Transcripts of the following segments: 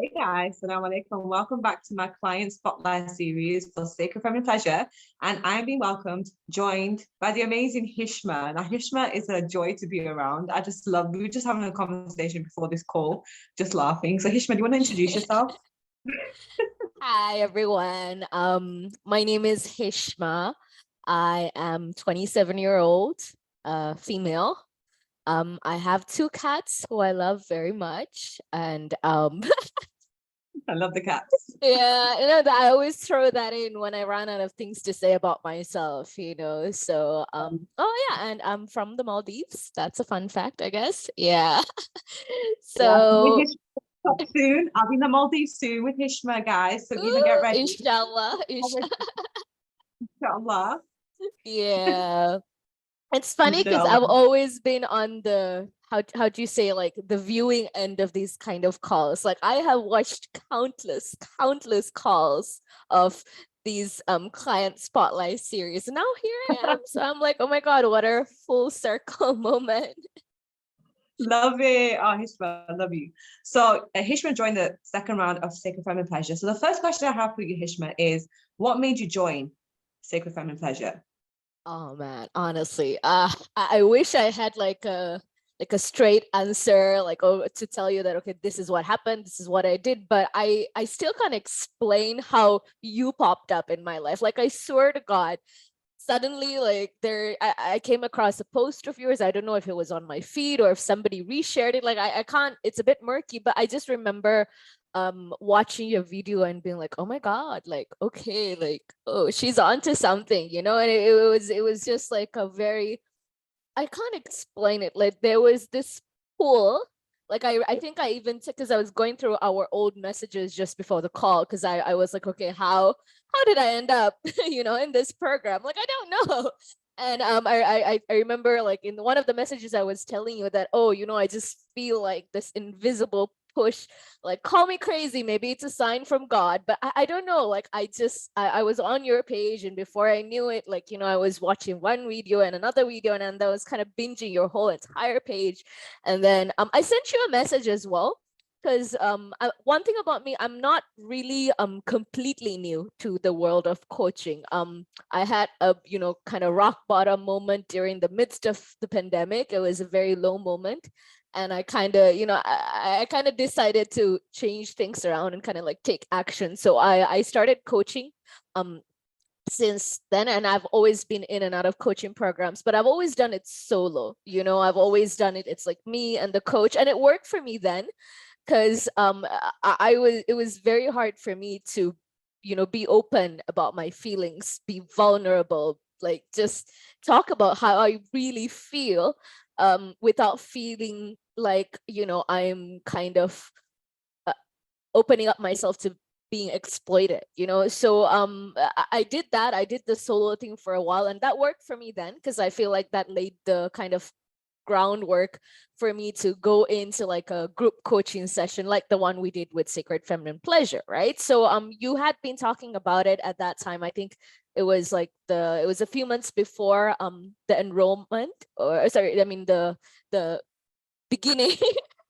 Hey guys, Assalamu alaikum. Welcome back to my client spotlight series for Sake of Feminine Pleasure. And I'm being joined by the amazing Hishma. Now, Hishma is a joy to be around. We were just having a conversation before this call, just laughing. So, Hishma, do you want to introduce yourself? Hi everyone. My name is Hishma. I am 27-year-old, female. I have two cats who I love very much, and I love the cats. yeah, I always throw that in when I run out of things to say about myself. So oh yeah, and I'm from the Maldives. That's a fun fact, I guess. Yeah. Yeah, with So, Hishma soon. I'll be in the Maldives soon with Hishma, guys. So, get ready. inshallah, Inshallah. yeah. It's funny because Inshallah. I've always been on the how do you say, like, the viewing end of these kind of calls. Like, I have watched countless calls of these client spotlight series. And now here I am. So I'm like, oh my God, what a full circle moment. Love it. Oh, Hishma, I love you. So, Hishma joined the second round of Sacred Feminine Pleasure. So, the first question I have for you, Hishma, is what made you join Sacred Feminine Pleasure? Oh man, honestly, I wish I had like a straight answer, like, oh, to tell you that, okay, this is what happened, this is what I did, but I still can't explain how you popped up in my life. Like, I swear to God, suddenly, like, I came across a post of yours. I don't know if it was on my feed or if somebody reshared it. Like, I can't, it's a bit murky, but I just remember watching your video and being like, oh my God, like, okay, like, oh, she's onto something, and it was just like a very, I can't explain it. Like, there was this pull. Like, I think I even took, because I was going through our old messages just before the call, because I was like, okay, how did I end up, in this program? Like, I don't know. And I remember, like, in one of the messages I was telling you that, oh, I just feel like this invisible push, like, call me crazy, maybe it's a sign from God, but I don't know. Like, I was on your page, and before I knew it, like, I was watching one video and another video, and then I was kind of binging your whole entire page. And then I sent you a message as well, because one thing about me, I'm not really completely new to the world of coaching. I had a kind of rock bottom moment during the midst of the pandemic. It was a very low moment, and I kind of, I kind of decided to change things around and kind of like take action. So I started coaching since then, and I've always been in and out of coaching programs, but I've always done it solo. I've always done it, it's like me and the coach, and it worked for me then, because it was very hard for me to be open about my feelings, be vulnerable, like, just talk about how I really feel, without feeling like I'm kind of uh, opening up myself to being exploited. So I did that. I did the solo thing for a while, and that worked for me then, because I feel like that laid the kind of groundwork for me to go into like a group coaching session like the one we did with Sacred Feminine Pleasure, right? So you had been talking about it at that time. I think it was a few months before the enrollment, or sorry, I mean the beginning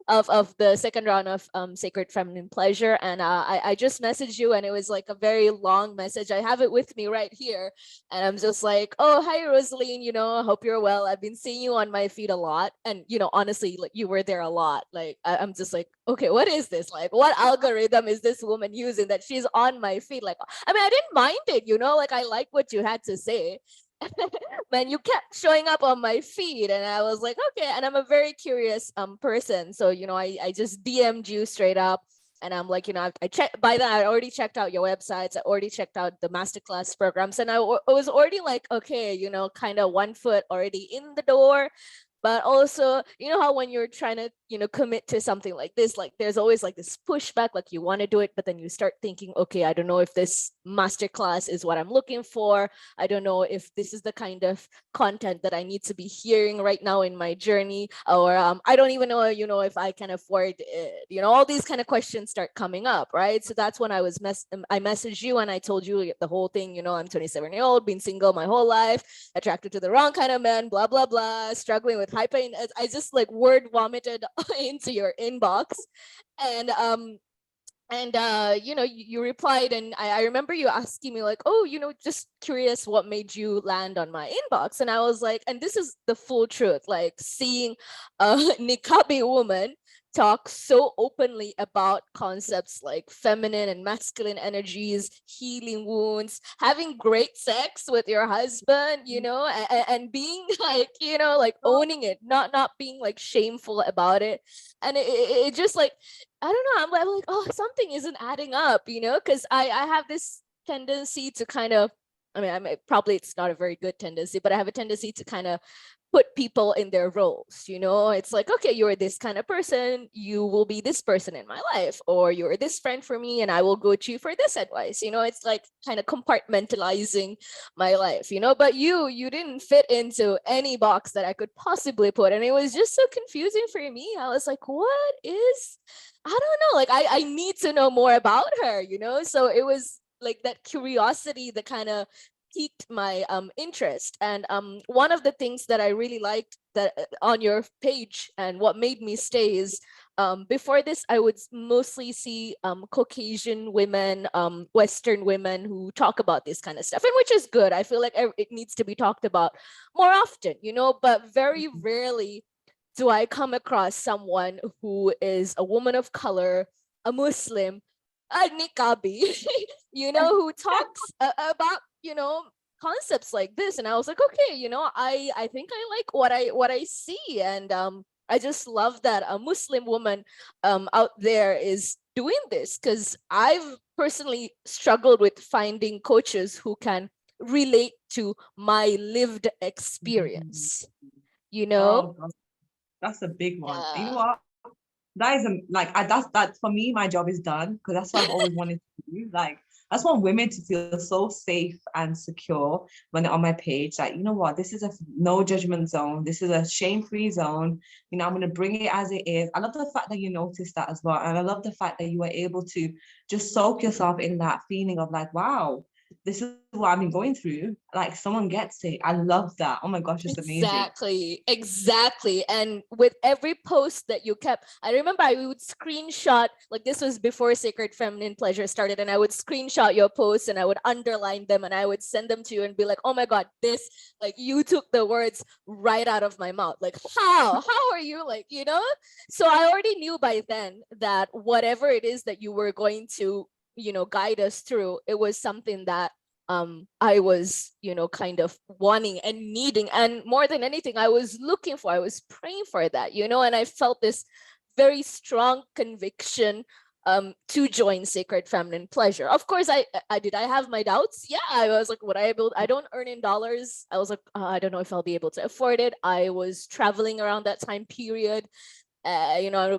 of the second round of Sacred Feminine Pleasure. And I just messaged you, and it was like a very long message. I have it with me right here, and I'm just like, oh, hi Rosaline, I hope you're well. I've been seeing you on my feed a lot, and honestly, like, you were there a lot. Like, I'm just like, okay, what is this? Like, what algorithm is this woman using that she's on my feed? Like, I mean, I didn't mind it, like, I like what you had to say. Man, you kept showing up on my feed, and I was like, okay. And I'm a very curious person, so I just DM'd you straight up, and I'm like, I checked. By then I already checked out your websites, I already checked out the masterclass programs, and I was already like, okay, kind of one foot already in the door. But also, how when you're trying to commit to something like this, like, there's always like this pushback, like, you want to do it, but then you start thinking, okay, I don't know if this masterclass is what I'm looking for. I don't know if this is the kind of content that I need to be hearing right now in my journey, or I don't even know, if I can afford it. All these kind of questions start coming up, right? So that's when I messaged you, and I told you the whole thing. I'm 27-year-old, been single my whole life, attracted to the wrong kind of men, blah blah blah, struggling with hyper. I just like word vomited into your inbox, and And you replied, and I remember you asking me like, oh, just curious what made you land on my inbox. And I was like, and this is the full truth, like seeing a niqabi woman talk so openly about concepts like feminine and masculine energies, healing wounds, having great sex with your husband, and being like, like owning it, not being like shameful about it. And it just like, I don't know. I'm like, oh, something isn't adding up, because I have this tendency to kind of, probably it's not a very good tendency, but I have a tendency to kind of put people in their roles. It's like, okay, you're this kind of person, you will be this person in my life, or you're this friend for me, and I will go to you for this advice. It's like kind of compartmentalizing my life. But you didn't fit into any box that I could possibly put, and it was just so confusing for me. I was like, what is, I don't know, like I need to know more about her. So it was like that curiosity that kind of piqued my interest. And one of the things that I really liked that on your page, and what made me stay, is before this I would mostly see Caucasian women, Western women who talk about this kind of stuff, and which is good. I feel like it needs to be talked about more often, but very rarely do I come across someone who is a woman of color, a Muslim, a niqabi, who talks about, concepts like this. And I was like, okay, I think I like what I see. And I just love that a Muslim woman out there is doing this, because I've personally struggled with finding coaches who can relate to my lived experience, Oh, God, that's a big one. You know Yeah. what? That is like that's that for me. My job is done because that's what I've always wanted to do. Like I just want women to feel so safe and secure when they're on my page. Like, you know what? This is a no judgment zone. This is a shame-free zone. I'm gonna bring it as it is. I love the fact that you noticed that as well, and I love the fact that you were able to just soak yourself in that feeling of like, wow, this is what I've been going through. Like someone gets it. I love that. Oh my gosh, it's amazing. Exactly. And with every post that you kept, I remember I would screenshot, like this was before Sacred Feminine Pleasure started, and I would screenshot your posts and I would underline them and I would send them to you and be like, oh my God, this, like you took the words right out of my mouth. Like, how are you? Like, So I already knew by then that whatever it is that you were going to, guide us through, it was something that I was, kind of wanting and needing. And more than anything, I was looking for, I was praying for that, and I felt this very strong conviction to join Sacred Feminine Pleasure. Of course, I have my doubts. Yeah, I was like, would I able, I don't earn in dollars. I was like, I don't know if I'll be able to afford it. I was traveling around that time period.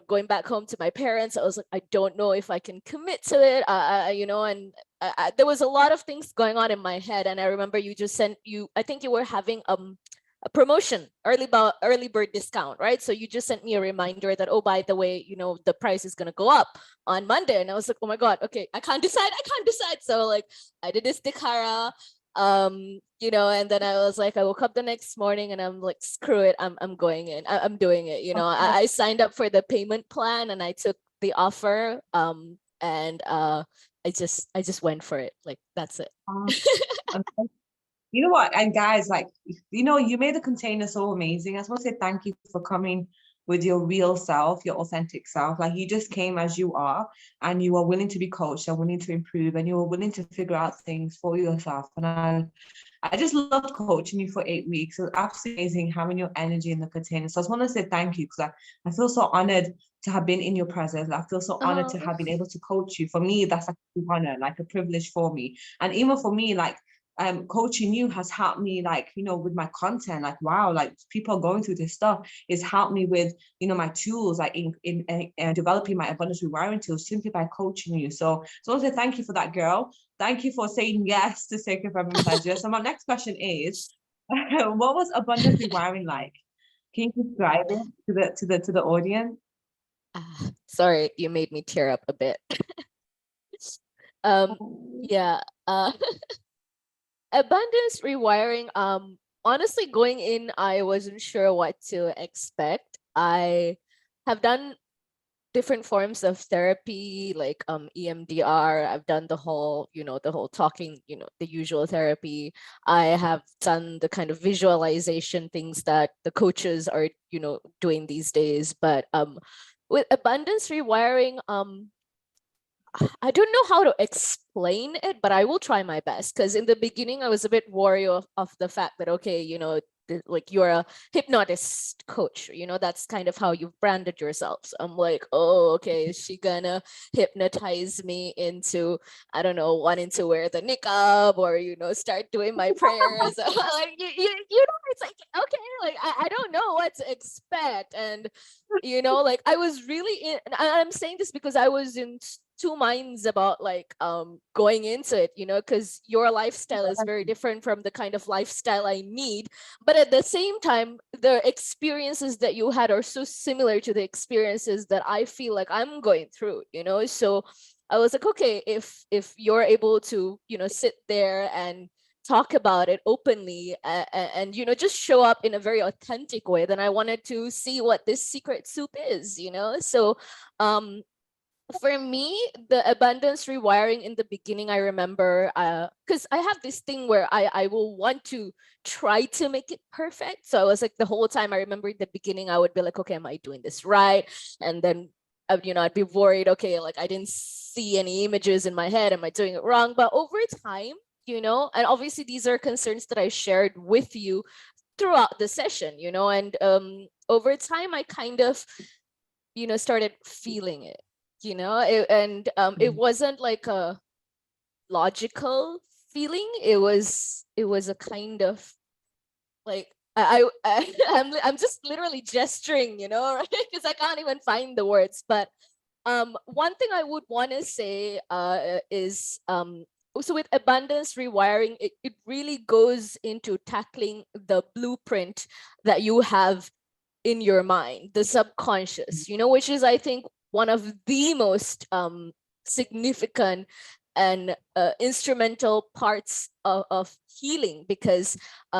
Going back home to my parents, I was like, I don't know if I can commit to it. And there was a lot of things going on in my head. And I remember you just sent I think you were having a promotion, early bird discount, right? So you just sent me a reminder that, oh, by the way, the price is gonna go up on Monday. And I was like, oh my God, okay, I can't decide. So like I did this Dikara, and then I was like, I woke up the next morning and I'm like, screw it, I'm going in. I'm doing it. I signed up for the payment plan and I took the offer. And I just went for it. Like that's it. You know what? And guys, like, you made the container so amazing. I just want to say thank you for coming with your real self, your authentic self. Like you just came as you are and you are willing to be coached and willing to improve and you were willing to figure out things for yourself. And I just loved coaching you for 8 weeks. It was absolutely amazing having your energy in the container. So I just want to say thank you because I feel so honored to have been in your presence. I feel so honored to have been able to coach you. For me, that's like an honor, like a privilege for me. And even for me, like coaching you has helped me, like, with my content. Like, wow, like people are going through this stuff. It's helped me with, my tools, like in developing my abundance rewiring tools simply by coaching you. So I want to say thank you for that, girl. Thank you for saying yes to Sacred Feminine Pleasure. So my next question is, what was abundance rewiring like? Can you describe it to the audience? Sorry, you made me tear up a bit. Yeah. Abundance rewiring, honestly, going in, I wasn't sure what to expect. I have done different forms of therapy, like EMDR. I've done the whole, the whole talking, the usual therapy. I have done the kind of visualization things that the coaches are, doing these days. But with abundance rewiring, I don't know how to explain it, but I will try my best. Because in the beginning, I was a bit worried of the fact that, okay, like you're a hypnotist coach, that's kind of how you've branded yourself. So I'm like, oh, okay, is she gonna hypnotize me into, I don't know, wanting to wear the niqab or, start doing my prayers? Like, it's like, okay, like, I don't know what to expect. And, like I was really I'm saying this because I was in two minds about like going into it, because your lifestyle is very different from the kind of lifestyle I need, but at the same time the experiences that you had are so similar to the experiences that I feel like I'm going through, so I was like, okay, if you're able to sit there and talk about it openly and just show up in a very authentic way, then I wanted to see what this secret soup is, so for me, the abundance rewiring in the beginning, I remember, because I have this thing where I will want to try to make it perfect. So I was like, the whole time I remember in the beginning, I would be like, okay, am I doing this right? And then, I'd be worried, okay, like I didn't see any images in my head. Am I doing it wrong? But over time, and obviously these are concerns that I shared with you throughout the session, and over time, I kind of, started feeling it, it wasn't like a logical feeling. It was a kind of like I'm just literally gesturing, right? Because I can't even find the words. But one thing I would want to say is so with abundance rewiring, it really goes into tackling the blueprint that you have in your mind, the subconscious, which is, I think, one of the most significant and instrumental parts of healing, because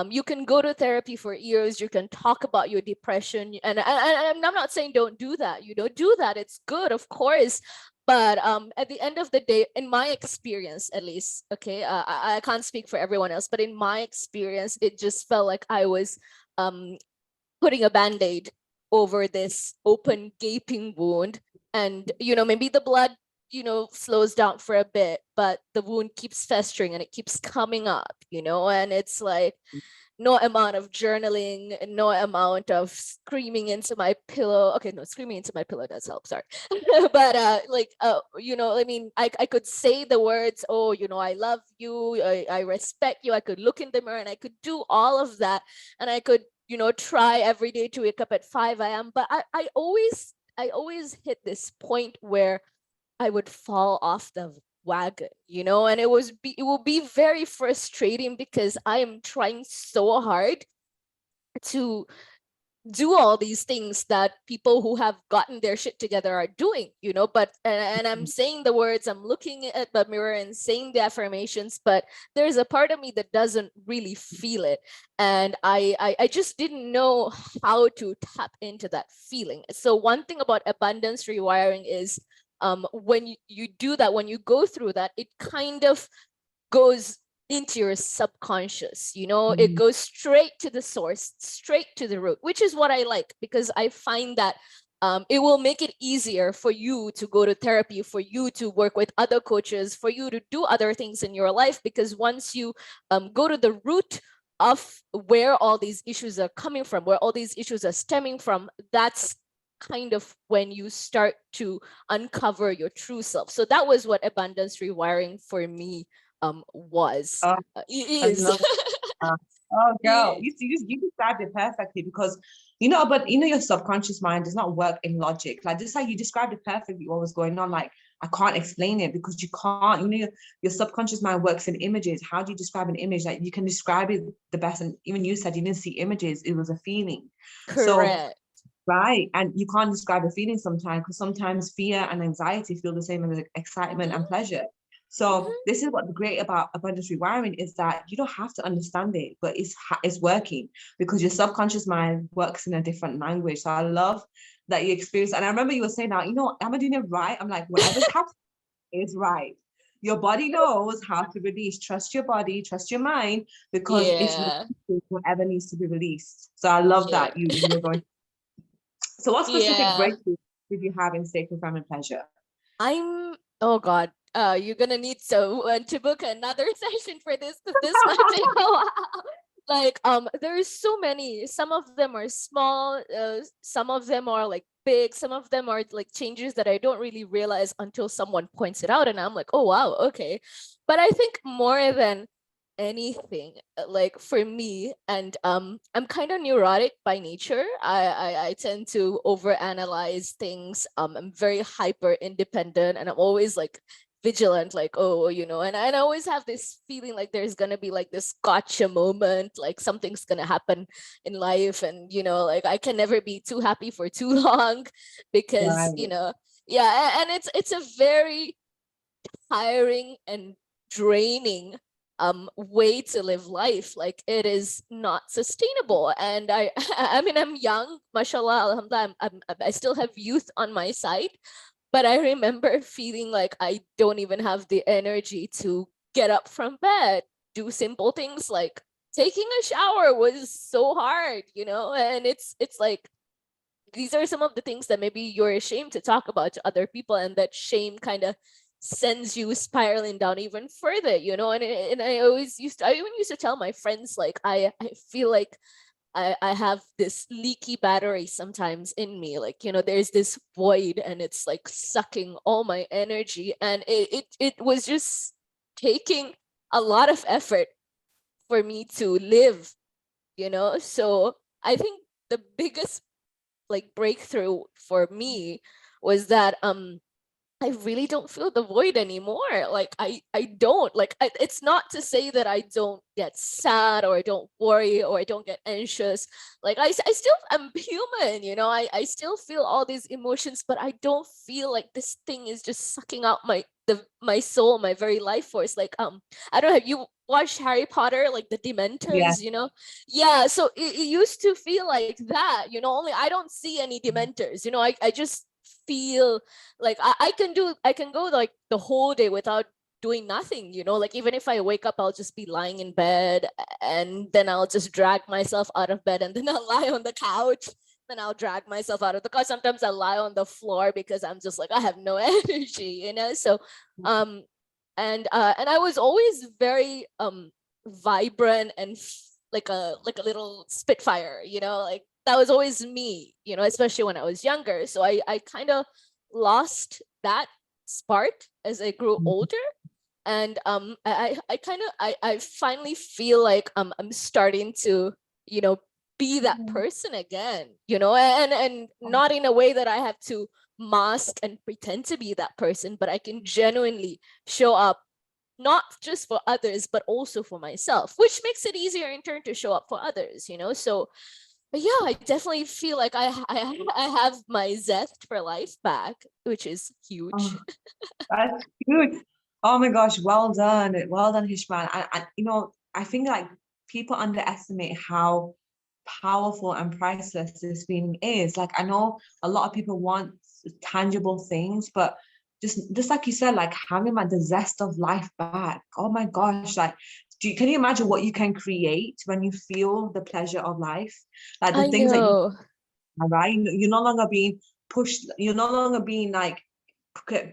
you can go to therapy for years, you can talk about your depression, and I'm not saying don't do that, do that, it's good, of course. But at the end of the day, in my experience, at least, okay, I can't speak for everyone else, but in my experience, it just felt like I was putting a band-aid over this open gaping wound, and maybe the blood slows down for a bit, but the wound keeps festering and it keeps coming up, and it's like no amount of journaling, no amount of screaming into my pillow. Okay, no, screaming into my pillow does help, sorry. But I mean, I could say the words, oh, I love you, I respect you, I could look in the mirror and I could do all of that, and I could try every day to wake up at 5 a.m. But I always hit this point where I would fall off the wagon, and it will be very frustrating because I am trying so hard to do all these things that people who have gotten their shit together are doing, but and I'm saying the words, I'm looking at the mirror and saying the affirmations, but there's a part of me that doesn't really feel it, and I just didn't know how to tap into that feeling. So one thing about abundance rewiring is when you do that, when you go through that, it kind of goes into your subconscious, it goes straight to the source, straight to the root, which is what I like, because I find that it will make it easier for you to go to therapy, for you to work with other coaches, for you to do other things in your life, because once you go to the root of where all these issues are coming from, where all these issues are stemming from, that's kind of when you start to uncover your true self. So that was what abundance rewiring for me was. Oh, Is. oh, girl, you described it perfectly, because but your subconscious mind does not work in logic. Like, just like you described it perfectly, what was going on. Like, I can't explain it because you can't. Your subconscious mind works in images. How do you describe an image? Like, you can describe it the best, and even you said you didn't see images; it was a feeling. Correct. So, right, and you can't describe a feeling sometimes, because sometimes fear and anxiety feel the same as excitement and pleasure. So this is what's great about abundance rewiring, is that you don't have to understand it, but it's working because your subconscious mind works in a different language. So I love that you experience. And I remember you were saying, now, am I doing it right? I'm like, whatever's happening is right. Your body knows how to release. Trust your body, trust your mind, because it's Yeah. whatever needs to be released. So I love Yeah. that you were going. So what specific Yeah. breakthrough did you have in sacred feminine pleasure? Oh God, you're gonna need to book another session for this, because this might take a while. Like, there's so many. Some of them are small, some of them are like big, some of them are like changes that I don't really realize until someone points it out, and I'm like, oh wow, okay. But I think more than anything, like for me, and I'm kind of neurotic by nature. I tend to overanalyze things. I'm very hyper independent, and I'm always like vigilant, like, oh, and I always have this feeling like there's gonna be like this gotcha moment, like something's gonna happen in life, and like I can never be too happy for too long, because Right. yeah, and it's a very tiring and draining way to live life. Like, it is not sustainable. And I mean, I'm young, mashallah, alhamdulillah, I still have youth on my side, but I remember feeling like I don't even have the energy to get up from bed, do simple things like taking a shower was so hard, and it's like, these are some of the things that maybe you're ashamed to talk about to other people, and that shame kind of sends you spiraling down even further, and I even used to tell my friends, like, I feel like I have this leaky battery sometimes in me, like, there's this void, and it's like sucking all my energy, and it was just taking a lot of effort for me to live, so I think the biggest like breakthrough for me was that I really don't feel the void anymore. Like, I don't like, it's not to say that I don't get sad, or I don't worry, or I don't get anxious. Like, I still am human, I still feel all these emotions, but I don't feel like this thing is just sucking out my soul, my very life force. Like, I don't know, have you watched Harry Potter, like the Yeah. Dementors, Yeah, so it used to feel like that, only I don't see any Dementors, I just feel like I can go like the whole day without doing nothing, like even if I wake up, I'll just be lying in bed, and then I'll just drag myself out of bed, and then I'll lie on the couch, then I'll drag myself out of the couch. Sometimes I lie on the floor because I'm just like, I have no energy, so um and I was always very vibrant and like a little spitfire, like that was always me, especially when I was younger. So I kind of lost that spark as I grew older. And I kind of I finally feel like I'm starting to, be that person again, and not in a way that I have to mask and pretend to be that person, but I can genuinely show up not just for others, but also for myself, which makes it easier in turn to show up for others, So, but yeah, I definitely feel like I have my zest for life back, which is huge. Oh, that's cute. Oh my gosh, well done. Well done, Hishman. And I think like people underestimate how powerful and priceless this feeling is. Like, I know a lot of people want tangible things, but just like you said, like having like the zest of life back. Oh my gosh, like can you imagine what you can create when you feel the pleasure of life? Like the I things that you know. right? You're no longer being pushed, you're no longer being like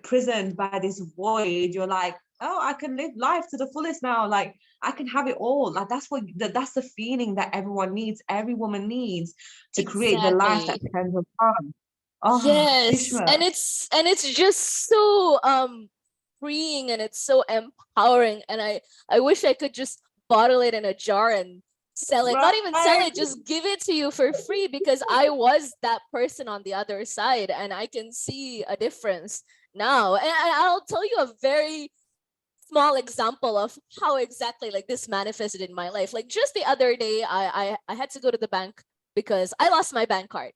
prisoned by this void. You're like, oh, I can live life to the fullest now. Like, I can have it all. Like, that's the feeling that everyone needs, every woman needs to create the life that Exactly. depends on. Oh, Yes. Hishma. And it's just so freeing, and it's so empowering. And I wish I could just bottle it in a jar and sell it. Not even sell Right. it, just give it to you for free, because I was that person on the other side, and I can see a difference now. And I'll tell you a very small example of how exactly like this manifested in my life. Like, just the other day, I had to go to the bank because I lost my bank card.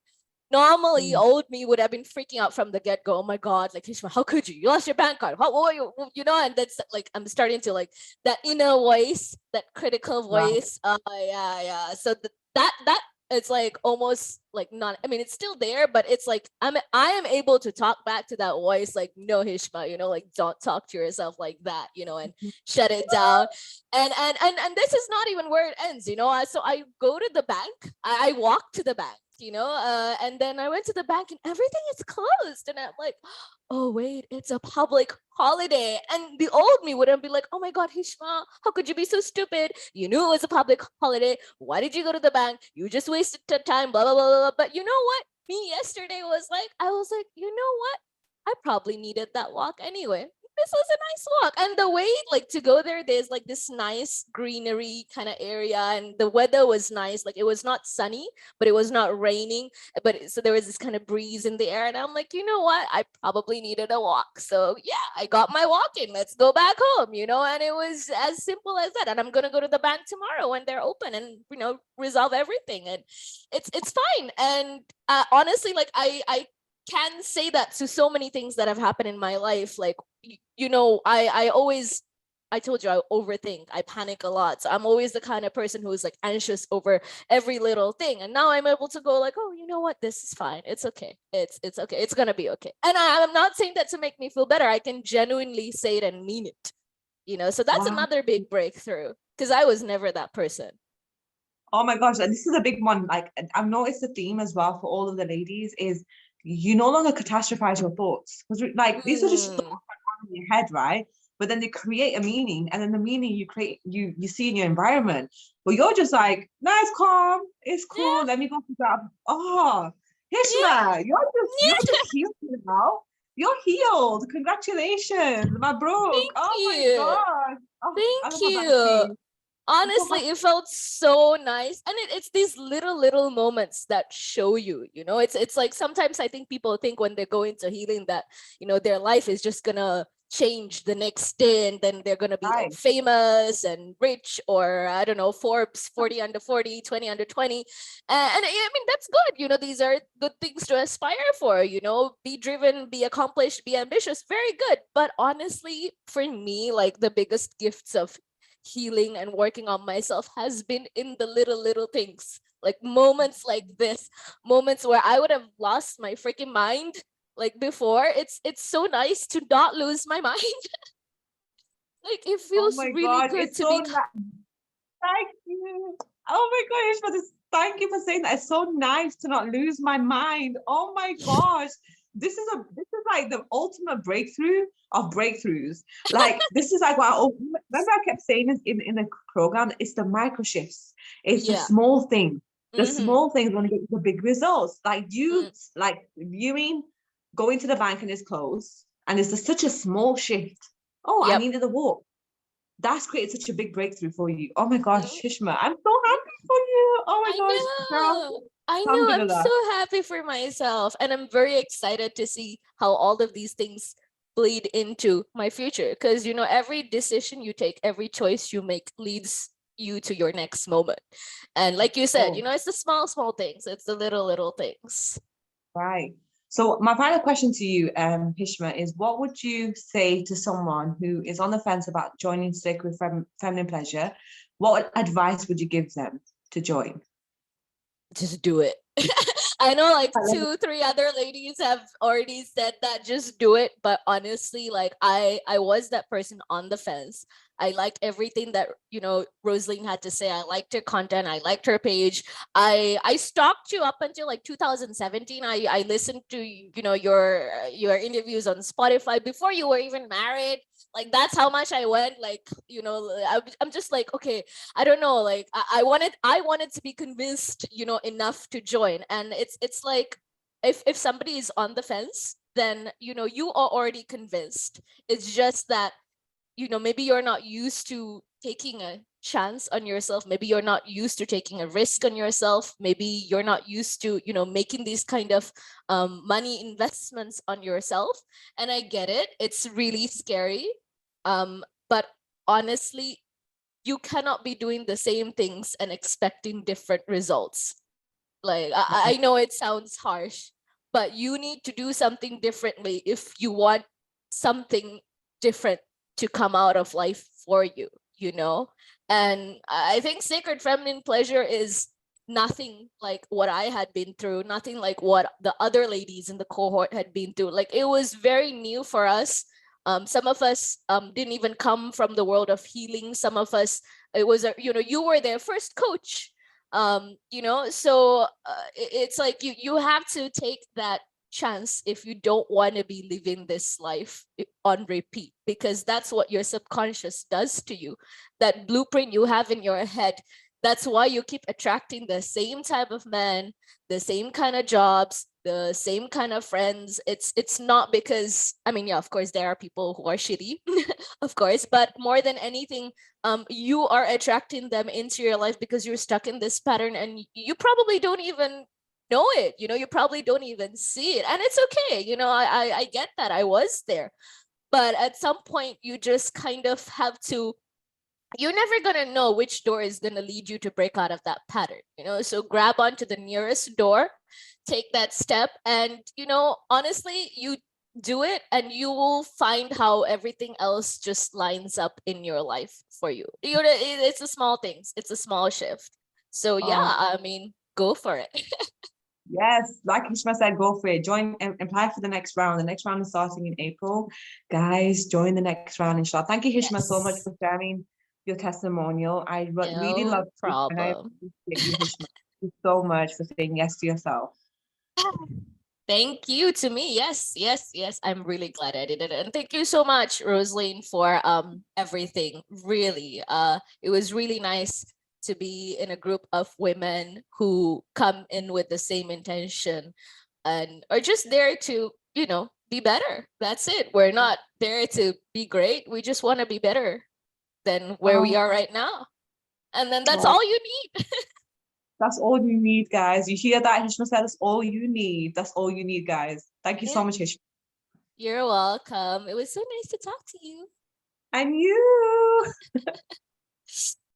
Normally, Mm. old me would have been freaking out from the get go. Oh my God, like, Hishma, how could you? You lost your bank card. How, what, and that's like, I'm starting to like that inner voice, that critical Right. voice. Yeah, yeah. So that it's like almost like not, I mean, it's still there, but it's like I am able to talk back to that voice like, no, Hishma, like don't talk to yourself like that, and shut it down. And this is not even where it ends. So I go to the bank, I walk to the bank, and then I went to the bank and everything is closed, and I'm like, oh wait, it's a public holiday. And the old me wouldn't be like, oh my god, Hishma, how could you be so stupid? You knew it was a public holiday. Why did you go to the bank? You just wasted time, blah blah blah blah. But you know what? Me yesterday was like, I was like, you know what? I probably needed that walk anyway. This was a nice walk. And the way like to go there, there's like this nice greenery kind of area, and the weather was nice. Like it was not sunny, but it was not raining. But so there was this kind of breeze in the air. And I'm like, you know what? I probably needed a walk. So yeah, I got my walk in. Let's go back home, and it was as simple as that. And I'm gonna go to the bank tomorrow when they're open and resolve everything. And it's fine. And honestly, like I can say that to so many things that have happened in my life. Like, I told you I overthink, I panic a lot. So I'm always the kind of person who is like anxious over every little thing. And now I'm able to go like, oh, you know what? This is fine. It's okay. It's okay. It's going to be okay. And I'm not saying that to make me feel better. I can genuinely say it and mean it, so that's Wow. another big breakthrough, because I was never that person. Oh my gosh, and this is a big one. Like I've noticed the theme as well for all of the ladies is you no longer catastrophize your thoughts, because like these are just thoughts that go on in your head, right? But then they create a meaning, and then the meaning you create, you see in your environment. But you're just like, no, it's calm, it's cool. Yeah. Let me go to that. Oh, Yeah. Hishma, you're just healed now. You're healed. Congratulations, my broke. Thank Oh my you. gosh. Oh, I Thank love my you. backstage. So Honestly, it felt so nice. And it's these little moments that show you, it's like sometimes I think people think when they go into healing that, their life is just gonna change the next day, and then they're gonna be like right. famous and rich, or I don't know, Forbes 40 under 40, 20 under 20. And I mean, that's good. These are good things to aspire for, be driven, be accomplished, be ambitious. Very good. But honestly, for me, like the biggest gifts of healing and working on myself has been in the little things, like moments like this, moments where I would have lost my freaking mind like before. It's so nice to not lose my mind. Like it Oh feels my really God, good it's to so be nice. Thank you. Oh my God, Ishma, thank you for saying that. It's so nice to not lose my mind. Oh my gosh. This is like the ultimate breakthrough of breakthroughs. Like this is like what remember I kept saying this in the program, it's the micro shifts. It's the yeah. small things. The Mm-hmm. small things want to get the big results. Like you Mm. like viewing, going to the bank and it's closed. And it's just such a small shift. Oh, I Yep. needed a walk. That's created such a big breakthrough for you. Oh my gosh, Mm. Shishma, I'm so happy for you. Oh my I gosh, girl, know. I know. I'm so alhamdulillah. happy for myself. And I'm very excited to see how all of these things bleed into my future. Because, every decision you take, every choice you make leads you to your next moment. And like you said, Oh, it's the small things, it's the little things. right. So my final question to you, Hishma, is what would you say to someone who is on the fence about joining Sacred Feminine Pleasure? What advice would you give them to join? Just do it. I know like I love it. 2, 3 other ladies have already said that, just do it. But honestly, like I was that person on the fence. I liked everything that Rosaline had to say. I liked her content. I liked her page. I stalked you up until like 2017. I listened to your interviews on Spotify before you were even married. Like that's how much I went. Like I'm just like, okay, I don't know. Like I wanted to be convinced, enough to join. And it's like if somebody is on the fence, then you are already convinced. It's just that maybe you're not used to taking a chance on yourself. Maybe you're not used to taking a risk on yourself. Maybe you're not used to making these kind of money investments on yourself. And I get it, it's really scary, but honestly, you cannot be doing the same things and expecting different results. Like I know it sounds harsh, but you need to do something differently if you want something different to come out of life for you. And I think sacred feminine pleasure is nothing like what I had been through, nothing like what the other ladies in the cohort had been through. Like it was very new for us. Some of us didn't even come from the world of healing. Some of us, it was you were their first coach. So it's like you have to take that chance if you don't want to be living this life on repeat, because that's what your subconscious does to you. That blueprint you have in your head, that's why you keep attracting the same type of men, the same kind of jobs, the same kind of friends. It's not because, I mean, yeah, of course there are people who are shitty, of course, but more than anything, you are attracting them into your life because you're stuck in this pattern and you probably don't even know it. You probably don't even see it, and it's okay. I get that. I was there, but at some point you just kind of have to, you're never going to know which door is going to lead you to break out of that pattern. So grab onto the nearest door, take that step, and honestly, you do it and you will find how everything else just lines up in your life for you. It's the small things, it's a small shift. So yeah, I mean, go for it. Yes, like Hishma said, go for it. Join and apply for the next round. The next round is starting in April. Guys, join the next round, inshallah. Thank you, Hishma, so much Yes. for sharing your testimonial. I really No love it, and I problem. appreciate you, Hishma. Thank you so much for saying yes to yourself. Thank you to me. Yes, yes, yes. I'm really glad I did it. And thank you so much, Rosaline, for everything. Really. It was really nice to be in a group of women who come in with the same intention and are just there to, be better. That's it. We're not there to be great. We just want to be better than where we are right now. And then that's all you need. That's all you need, guys. You hear that? Hishma said that's all you need. That's all you need, guys. Thank you so much, Hishma. You're welcome. It was so nice to talk to you. And you.